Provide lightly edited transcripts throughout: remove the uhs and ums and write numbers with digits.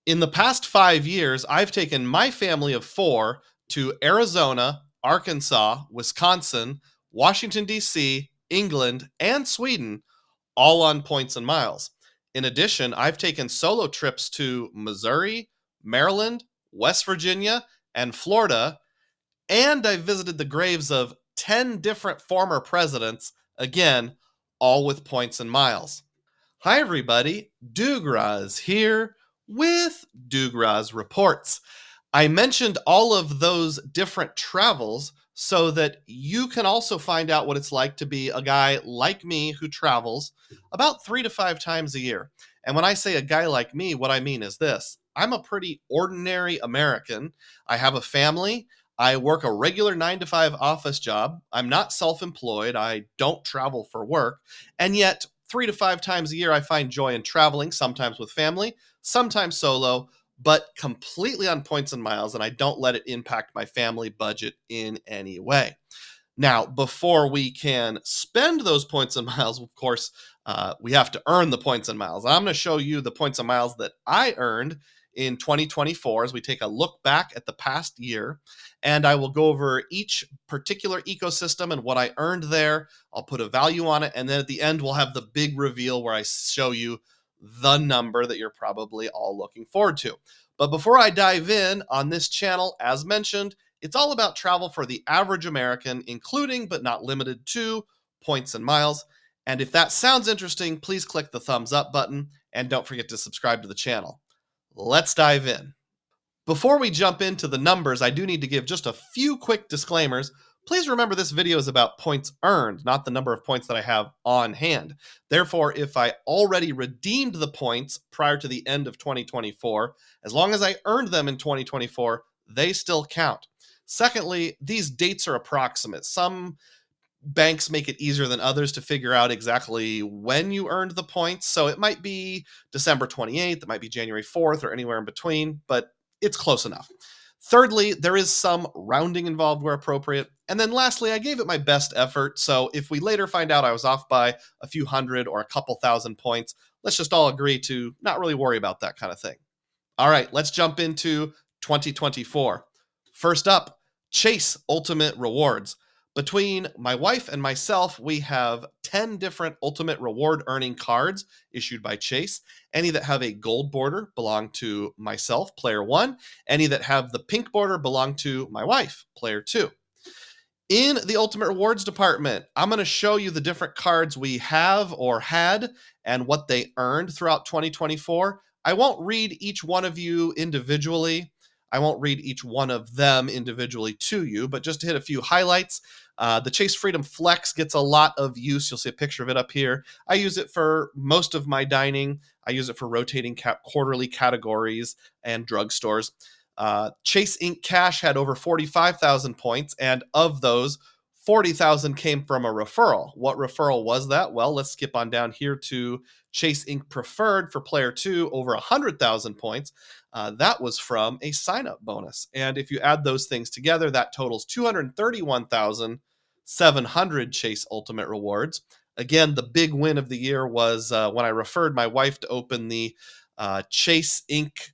In the past 5 years, I've taken my family of four to Arizona, Arkansas, Wisconsin, Washington, D.C., England, and Sweden, all on points and miles. In addition, I've taken solo trips to Missouri, Maryland, West Virginia, and Florida, and I visited the graves of 10 different former presidents, again, all with points and miles. Hi, everybody. DUGROZ here with DUGROZ Reports. I mentioned all of those different travels so that you can also find out what it's like to be a guy like me who travels about 3 to 5 times a year. And when I say a guy like me, what I mean is this: I'm a pretty ordinary American. I have a family. I work a regular 9 to 5 office job. I'm not self employed. I don't travel for work. And yet, 3 to 5 times a year, I find joy in traveling, sometimes with family, sometimes solo, but completely on points and miles, and I don't let it impact my family budget in any way. Now, before we can spend those points and miles, of course, we have to earn the points and miles. I'm going to show you the points and miles that I earned in 2024 as we take a look back at the past year. And I will go over each particular ecosystem and what I earned there. I'll put a value on it. And then at the end, we'll have the big reveal where I show you the number that you're probably all looking forward to. But before I dive in on this channel, as mentioned, it's all about travel for the average American, including but not limited to points and miles. And if that sounds interesting, please click the thumbs up button and don't forget to subscribe to the channel. Let's dive in. Before we jump into the numbers, I do need to give just a few quick disclaimers. Please remember this video is about points earned, not the number of points that I have on hand. Therefore, if I already redeemed the points prior to the end of 2024, as long as I earned them in 2024, they still count. Secondly, these dates are approximate. Some banks make it easier than others to figure out exactly when you earned the points. So it might be December 28th, it might be January 4th, or anywhere in between, but it's close enough. Thirdly, there is some rounding involved where appropriate. And then lastly, I gave it my best effort. So if we later find out I was off by a few hundred or a couple thousand points, let's just all agree to not really worry about that kind of thing. All right, let's jump into 2024. First up, Chase Ultimate Rewards. Between my wife and myself, we have 10 different Ultimate Reward earning cards issued by Chase. Any that have a gold border belong to myself, player one. Any that have the pink border belong to my wife, player two. In the Ultimate Rewards department, I'm going to show you the different cards we have or had and what they earned throughout 2024. I won't read each one of you individually. I won't read each one of them individually to you, but just to hit a few highlights. The Chase Freedom Flex gets a lot of use. You'll see a picture of it up here. I use it for most of my dining. I use it for rotating quarterly categories and drugstores. Chase Inc. Cash had over 45,000 points, and of those, 40,000 came from a referral. What referral was that? Well, let's skip on down here to Chase Inc. Preferred for player two, over 100,000 points. That was from a sign-up bonus. And if you add those things together, that totals 231,700 Chase Ultimate Rewards. Again, the big win of the year was when I referred my wife to open the Chase Inc.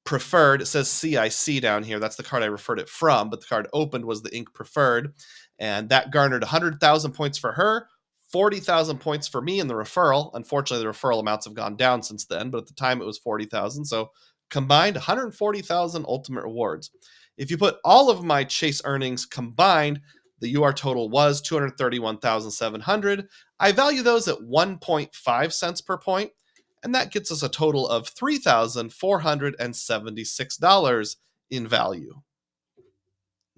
Preferred. It says CIC down here. That's the card I referred it from, but the card opened was the Inc. Preferred. And that garnered 100,000 points for her, 40,000 points for me in the referral. Unfortunately, the referral amounts have gone down since then, but at the time it was 40,000. So combined, 140,000 Ultimate Rewards. If you put all of my Chase earnings combined, the UR total was 231,700. I value those at 1.5 cents per point, and that gets us a total of $3,476 in value.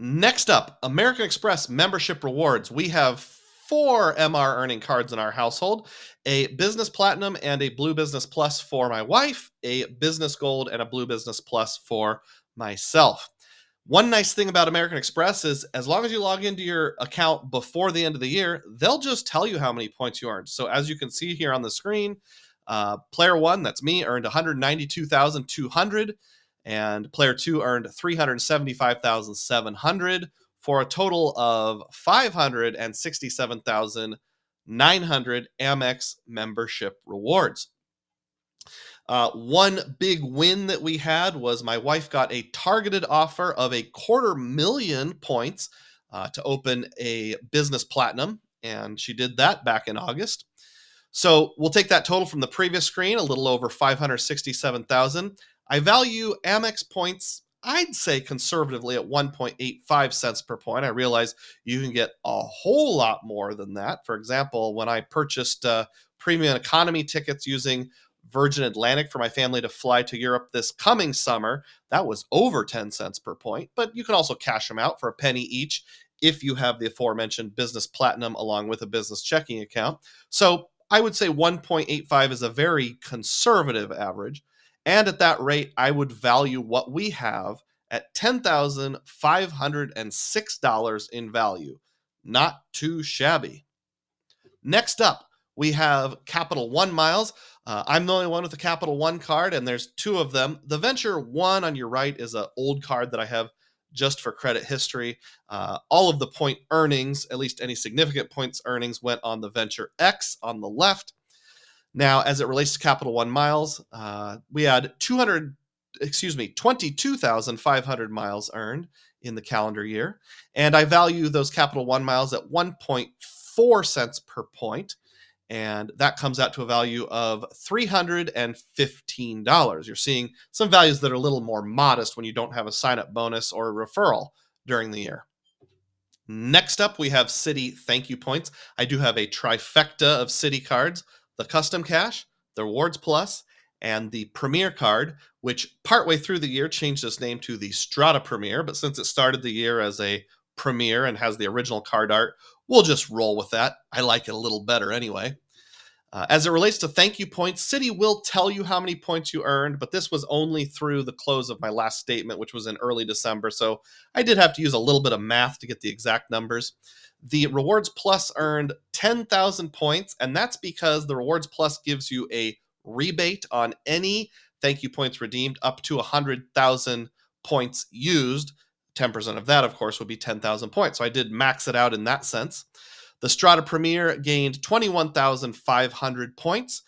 Next up, American Express membership rewards. We have 4 MR earning cards in our household: a Business Platinum and a Blue Business Plus for my wife, a Business Gold and a Blue Business Plus for myself. One nice thing about American Express is as long as you log into your account before the end of the year, they'll just tell you how many points you earned. So as you can see here on the screen, player one, that's me, earned 192,200. And player two earned 375,700 for a total of 567,900 Amex membership rewards. One big win that we had was my wife got a targeted offer of 250,000 points to open a business platinum, and she did that back in August. So we'll take that total from the previous screen, a little over 567,000. I value Amex points, I'd say conservatively, at 1.85 cents per point. I realize you can get a whole lot more than that. For example, when I purchased premium economy tickets using Virgin Atlantic for my family to fly to Europe this coming summer, that was over 10 cents per point. But you can also cash them out for a penny each if you have the aforementioned business platinum along with a business checking account. So I would say 1.85 is a very conservative average. And at that rate, I would value what we have at $10,506 in value. Not too shabby. Next up, we have Capital One Miles. I'm the only one with a Capital One card, and there's two of them. The Venture One on your right is an old card that I have just for credit history. All of the point earnings, at least any significant points earnings, went on the Venture X on the left. Now, as it relates to Capital One Miles, we had 22,500 miles earned in the calendar year, and I value those Capital One miles at 1.4 cents per point, and that comes out to a value of $315. You're seeing some values that are a little more modest when you don't have a sign-up bonus or a referral during the year. Next up, we have Citi thank you points. I do have a trifecta of Citi cards: the Custom Cash, the Rewards Plus, and the Premier card, which partway through the year changed its name to the Strata Premier. But since it started the year as a Premier and has the original card art, we'll just roll with that. I like it a little better anyway. As it relates to thank you points, Citi will tell you how many points you earned, but this was only through the close of my last statement, which was in early December. So I did have to use a little bit of math to get the exact numbers. The Rewards Plus earned 10,000 points, and that's because the Rewards Plus gives you a rebate on any thank you points redeemed up to 100,000 points used. 10% of that, of course, would be 10,000 points. So I did max it out in that sense. The Strata Premier gained 21,500 points.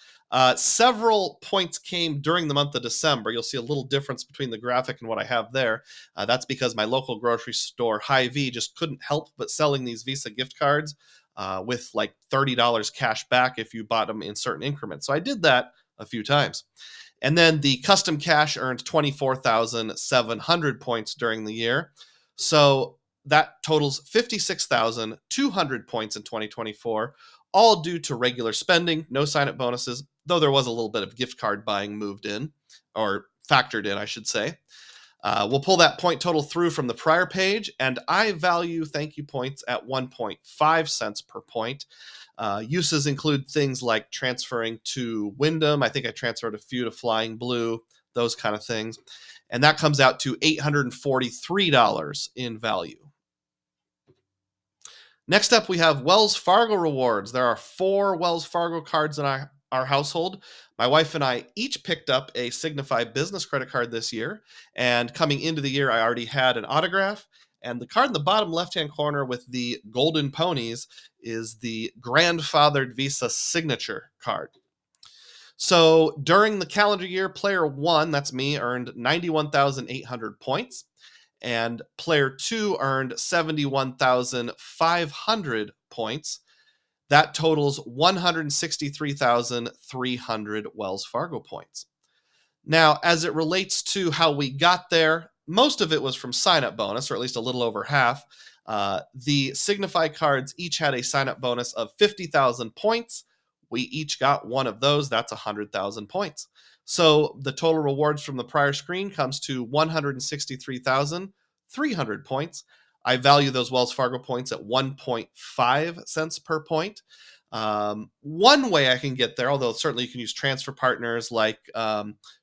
Several points came during the month of December. You'll see a little difference between the graphic and what I have there. That's because my local grocery store, Hy-Vee, just couldn't help but selling these Visa gift cards with like $30 cash back if you bought them in certain increments. So I did that a few times. And then the Custom Cash earned 24,700 points during the year. So that totals 56,200 points in 2024, all due to regular spending, no sign-up bonuses, though there was a little bit of gift card buying moved in, or factored in, I should say. We'll pull that point total through from the prior page, and I value thank you points at 1.5 cents per point. Uses include things like transferring to Windom. I think I transferred a few to Flying Blue, those kind of things. And that comes out to $843 in value. Next up, we have Wells Fargo rewards. There are 4 Wells Fargo cards in our household. My wife and I each picked up a Signify business credit card this year. And coming into the year, I already had an autograph. And the card in the bottom left-hand corner with the golden ponies is the grandfathered Visa signature card. So during the calendar year, player 1, that's me, earned 91,800 points. And player 2 earned 71,500 points. That totals 163,300 Wells Fargo points. Now, as it relates to how we got there, most of it was from sign-up bonus, or at least a little over half. The Signify cards each had a sign-up bonus of 50,000 points. We each got one of those. That's 100,000 points. So the total rewards from the prior screen comes to 163,300 points. I value those Wells Fargo points at 1.5 cents per point. One way I can get there, although certainly you can use transfer partners like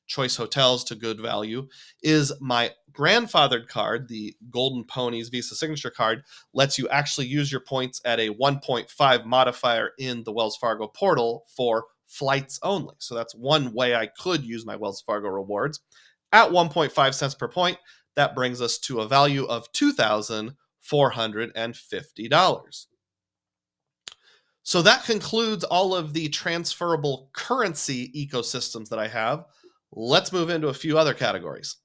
Choice Hotels to good value, is my grandfathered card, the Golden Ponies Visa Signature card, lets you actually use your points at a 1.5 modifier in the Wells Fargo portal for flights only. So that's one way I could use my Wells Fargo rewards. At 1.5 cents per point, that brings us to a value of $2,450. So that concludes all of the transferable currency ecosystems that I have. Let's move into a few other categories.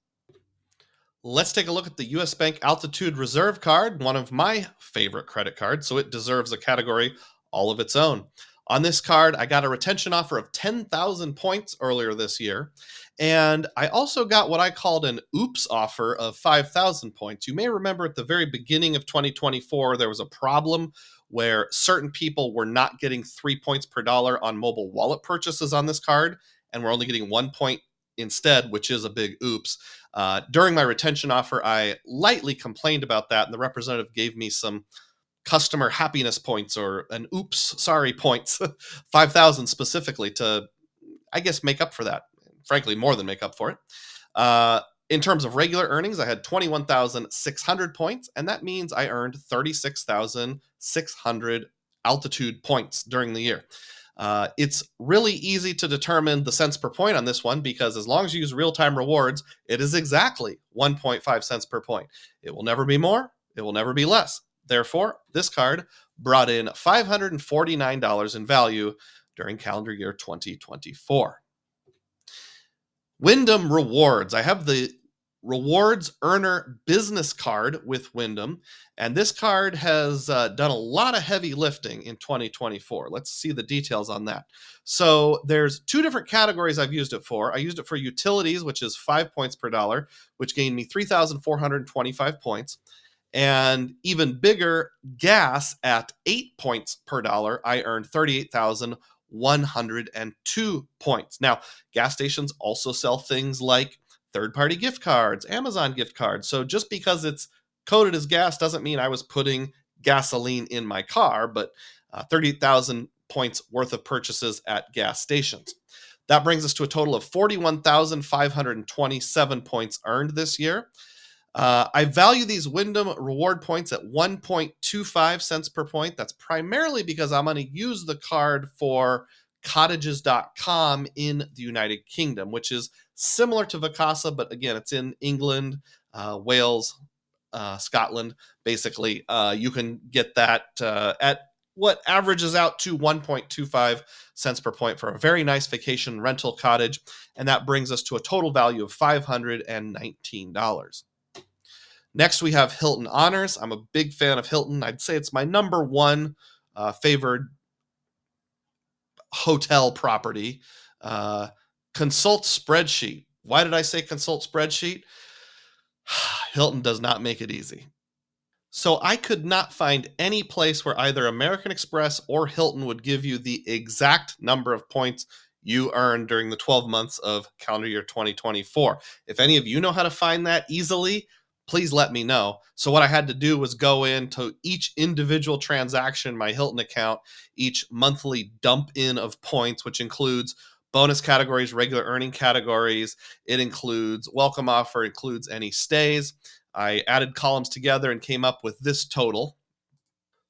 Let's take a look at the US Bank Altitude Reserve Card, one of my favorite credit cards, so it deserves a category all of its own. On this card, I got a retention offer of 10,000 points earlier this year, and I also got what I called an oops offer of 5,000 points. You may remember at the very beginning of 2024, there was a problem where certain people were not getting 3 points per dollar on mobile wallet purchases on this card, and we're only getting 1 point instead, which is a big oops. During my retention offer, I lightly complained about that, and the representative gave me some customer happiness points or an oops, sorry points, 5,000 specifically to, I guess, make up for that. Frankly, more than make up for it. In terms of regular earnings, I had 21,600 points, and that means I earned 36,600 altitude points during the year. It's really easy to determine the cents per point on this one because as long as you use real-time rewards, it is exactly 1.5 cents per point. It will never be more. It will never be less. Therefore, this card brought in $549 in value during calendar year 2024. Windom Rewards. I have the Rewards Earner Business Card with Windom, and this card has done a lot of heavy lifting in 2024. Let's see the details on that. So there's two different categories I've used it for. I used it for utilities, which is 5 points per dollar, which gained me 3,425 points. And even bigger, gas at 8 points per dollar, I earned 38,102 points. Now, gas stations also sell things like third-party gift cards, Amazon gift cards. So just because it's coded as gas doesn't mean I was putting gasoline in my car, but 38,000 points worth of purchases at gas stations. That brings us to a total of 41,527 points earned this year. I value these Windom reward points at 1.25 cents per point. That's primarily because I'm going to use the card for cottages.com in the United Kingdom, which is similar to Vacasa, but again, it's in England, Wales, Scotland. Basically, you can get that at what averages out to 1.25 cents per point for a very nice vacation rental cottage. And that brings us to a total value of $519. Next, we have Hilton Honors. I'm a big fan of Hilton. I'd say it's my number one favored hotel property. Consult spreadsheet. Why did I say consult spreadsheet? Hilton does not make it easy. So I could not find any place where either American Express or Hilton would give you the exact number of points you earned during the 12 months of calendar year 2024. If any of you know how to find that easily, please let me know. So what I had to do was go into each individual transaction in my Hilton account, each monthly dump in of points, which includes bonus categories, regular earning categories. It includes welcome offer, includes any stays. I added columns together and came up with this total.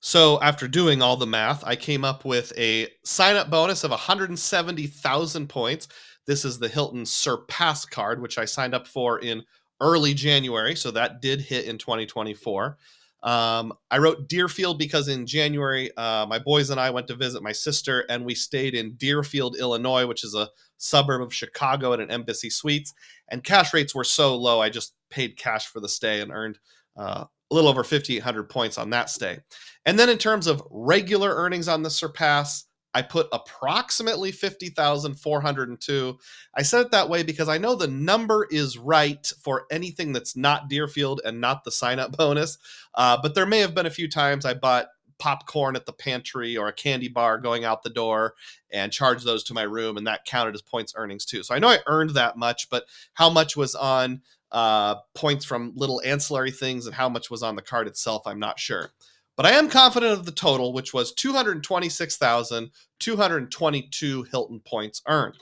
So after doing all the math, I came up with a sign-up bonus of 170,000 points. This is the Hilton Surpass card, which I signed up for in early January, so that did hit in 2024. I wrote Deerfield because in January, my boys and I went to visit my sister, and we stayed in Deerfield, Illinois, which is a suburb of Chicago, at an Embassy Suites. And cash rates were so low, I just paid cash for the stay and earned a little over 5,800 points on that stay. And then in terms of regular earnings on the Surpass, I put approximately 50,402. I said it that way because I know the number is right for anything that's not Deerfield and not the sign-up bonus. But there may have been a few times I bought popcorn at the pantry or a candy bar going out the door and charged those to my room, and that counted as points earnings too. So I know I earned that much, but how much was on points from little ancillary things and how much was on the card itself, I'm not sure. But I am confident of the total, which was 226,222 Hilton points earned.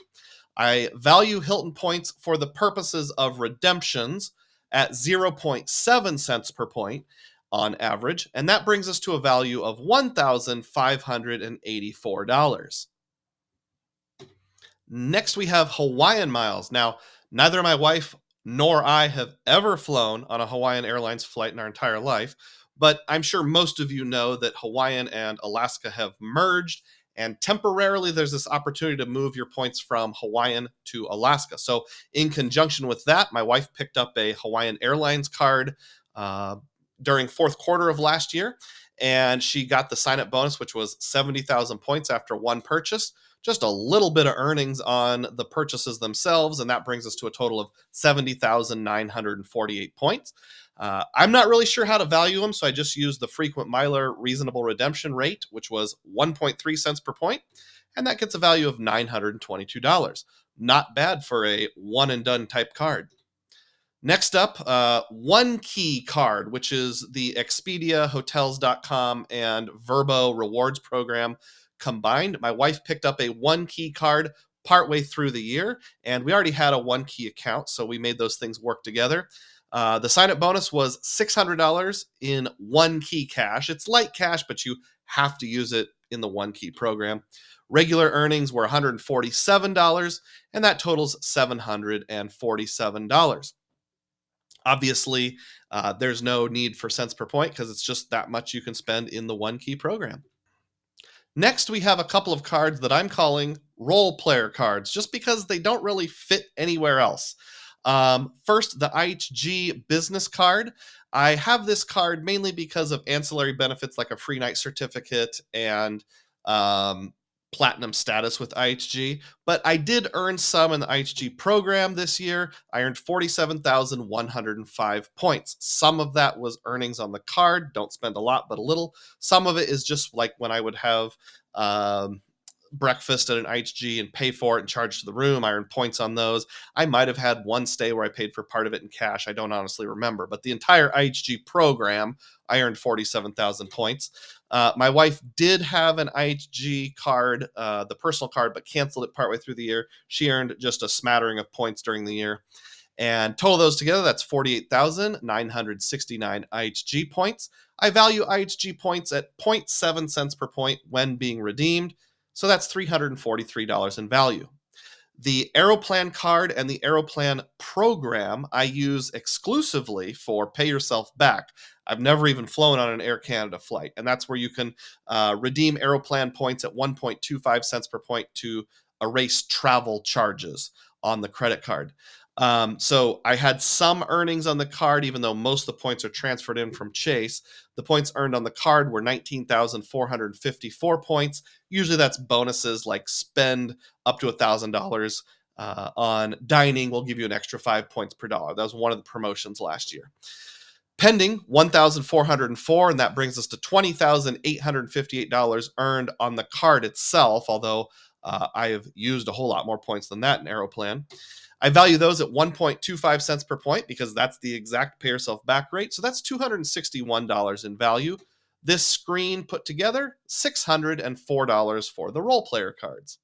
I value Hilton points for the purposes of redemptions at 0.7 cents per point on average, and that brings us to a value of $1,584. Next, we have Hawaiian Miles. Now, neither my wife nor I have ever flown on a Hawaiian Airlines flight in our entire life, but I'm sure most of you know that Hawaiian and Alaska have merged, And temporarily, there's this opportunity to move your points from Hawaiian to Alaska. So, in conjunction with that, my wife picked up a Hawaiian Airlines card uh, during fourth quarter of last year, and she got the sign up bonus, which was 70,000 points after one purchase. Just a little bit of earnings on the purchases themselves, and that brings us to a total of 70,948 points. I'm not really sure how to value them, so I just used the frequent miler reasonable redemption rate, which was 1.3 cents per point, and that gets a value of $922. Not bad for a one and done type card. Next up, One Key Card, which is the Expedia, Hotels.com, and Vrbo rewards program combined. My wife picked up a One Key card partway through the year, and we already had a One Key account, so we made those things work together. The sign-up bonus was $600 in One Key cash. It's light cash, but you have to use it in the One Key program. Regular earnings were $147, and that totals $747. Obviously, there's no need for cents per point because it's just that much you can spend in the One Key program. Next, we have a couple of cards that I'm calling role player cards, just because they don't really fit anywhere else. First, the IHG business card. I have this card mainly because of ancillary benefits like a free night certificate and platinum status with IHG, but I did earn some in the IHG program this year. I earned 47,105 points. Some of that was earnings on the card. Don't spend a lot, but a little. Some of it is just like when I would have breakfast at an IHG and pay for it and charge to the room. I earned points on those. I might have had one stay where I paid for part of it in cash. I don't honestly remember, but the entire IHG program, I earned 47,000 points. My wife did have an IHG card, the personal card, but canceled it partway through the year. She earned just a smattering of points during the year. And total those together, that's 48,969 IHG points. I value IHG points at 0.7 cents per point when being redeemed. So that's $343 in value. The Aeroplan card and the Aeroplan program I use exclusively for pay yourself back. I've never even flown on an Air Canada flight, and that's where you can redeem Aeroplan points at 1.25 cents per point to erase travel charges on the credit card. So I had some earnings on the card, even though most of the points are transferred in from Chase. The points earned on the card were 19,454 points. Usually that's bonuses like spend up to $1,000 on dining. We'll give you an extra 5 points per dollar. That was one of the promotions last year. Pending 1,404, and that brings us to $20,858 earned on the card itself, although I have used a whole lot more points than that in Aeroplan. I value those at 1.25 cents per point because that's the exact pay yourself back rate. So that's $261 in value. This screen put together, $604 for the role player cards.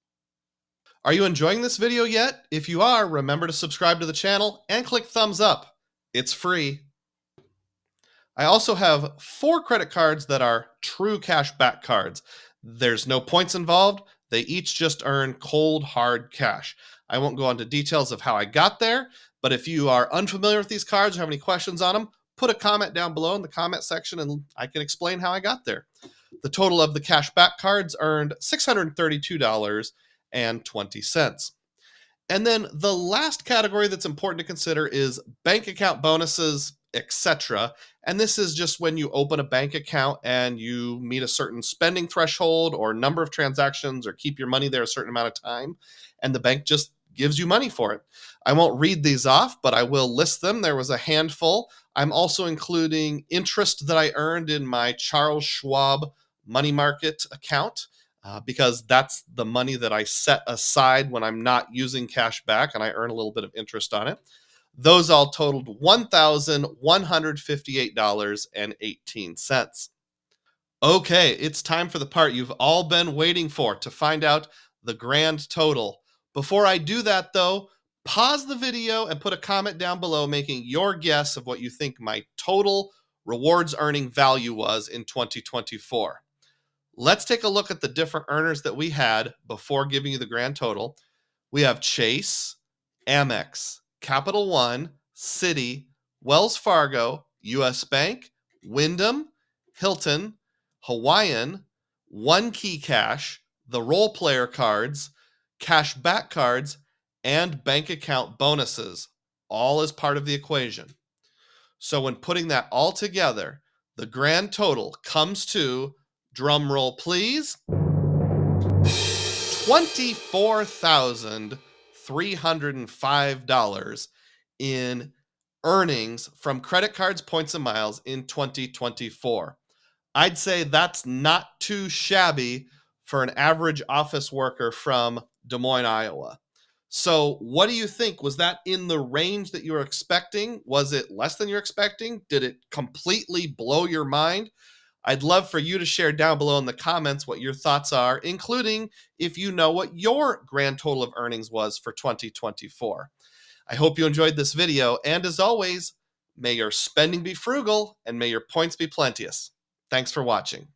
Are you enjoying this video yet? If you are, remember to subscribe to the channel and click thumbs up. It's free. I also have 4 credit cards that are true cash back cards. There's no points involved. They each just earn cold, hard cash. I won't go into details of how I got there, but if you are unfamiliar with these cards or have any questions on them, put a comment down below in the comment section and I can explain how I got there. The total of the cash back cards earned $632.20. And then the last category that's important to consider is bank account bonuses, etc. And this is just when you open a bank account and you meet a certain spending threshold or number of transactions or keep your money there a certain amount of time, and the bank just gives you money for it. I won't read these off, but I will list them. There was a handful. I'm also including interest that I earned in my Charles Schwab money market account. Because that's the money that I set aside when I'm not using cash back, and I earn a little bit of interest on it. Those all totaled $1,158.18. Okay, it's time for the part you've all been waiting for to find out the grand total. Before I do that, though, pause the video and put a comment down below making your guess of what you think my total rewards earning value was in 2024. Let's take a look at the different earners that we had before giving you the grand total. We have Chase, Amex, Capital One, Citi, Wells Fargo, US Bank, Windom, Hilton, Hawaiian, One Key Cash, the role player cards, cash back cards, and bank account bonuses, all as part of the equation. So when putting that all together, the grand total comes to, drum roll please, $24,305 in earnings from credit cards, points, and miles in 2024. I'd say that's not too shabby for an average office worker from Des Moines, Iowa. So what do you think? Was that in the range that you were expecting? Was it less than you're expecting? Did it completely blow your mind? I'd love for you to share down below in the comments what your thoughts are, including if you know what your grand total of earnings was for 2024. I hope you enjoyed this video, and as always, may your spending be frugal and may your points be plenteous. Thanks for watching.